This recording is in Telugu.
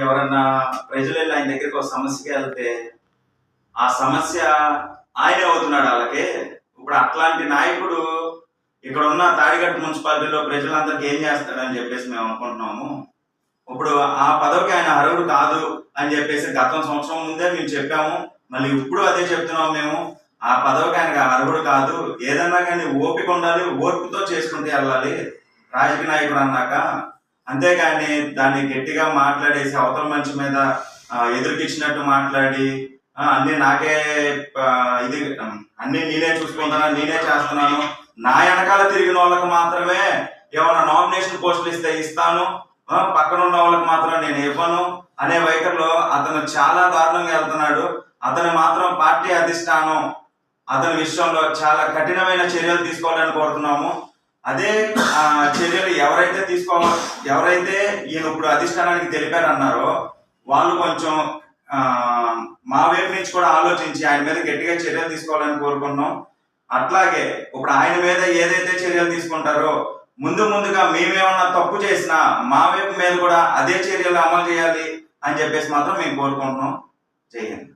ఎవరన్నా ప్రజలు వెళ్ళి ఆయన దగ్గరికి ఒక సమస్యకి వెళ్తే ఆ సమస్య ఆయనే అవుతున్నాడు వాళ్ళకి. ఇప్పుడు అట్లాంటి నాయకుడు ఇక్కడ ఉన్న తాడిగట్టు మున్సిపాలిటీలో ప్రజలందరికీ ఏం చేస్తాడని చెప్పేసి మేము అనుకుంటున్నాము. ఇప్పుడు ఆ పదవికి ఆయన అర్హుడు కాదు అని చెప్పేసి గతం సంవత్సరం ముందే మేము చెప్పాము. మళ్ళీ ఇప్పుడు అదే చెప్తున్నాము మేము. ఆ పదవికి ఆయన అర్హుడు కాదు. ఏదన్నా కానీ ఓపిక ఉండాలి, ఓర్పుతో చేసుకుంటూ వెళ్ళాలి రాజకీయ నాయకుడు అన్నాక. అంతేగాని దాన్ని గట్టిగా మాట్లాడేసి అవతల మనిషి మీద ఎదురుకిచ్చినట్టు మాట్లాడి అన్ని నాకే ఇది అన్ని నేనే చూసుకుంటున్నాను, నేనే చేస్తున్నాను, నా వెనకాల తిరిగిన వాళ్ళకి మాత్రమే ఏమైనా నామినేషన్ పోస్టులు ఇస్తే ఇస్తాను, పక్కన ఉన్న వాళ్ళకి మాత్రం నేను ఇవ్వను అనే వైఖరిలో అతను చాలా దారుణంగా వెళ్తున్నాడు. అతను మాత్రం పార్టీ అధిష్టానం అతని విషయంలో చాలా కఠినమైన చర్యలు తీసుకోవాలని కోరుతున్నాము. అదే చర్యలు ఎవరైతే ఈయన ఇప్పుడు అధిష్టానానికి తెలిపారన్నారో వాళ్ళు కొంచెం మా వైపు నుంచి కూడా ఆలోచించి ఆయన మీద గట్టిగా చర్యలు తీసుకోవాలని కోరుకుంటున్నాం. అట్లాగే ఇప్పుడు ఆయన మీద ఏదైతే చర్యలు తీసుకుంటారో ముందుగా మేమేమన్నా తప్పు చేసినా మా వైపు మీద కూడా అదే చర్యలు అమలు చేయాలి అని చెప్పేసి మాత్రం మేము కోరుకుంటున్నాం. జై హింద్.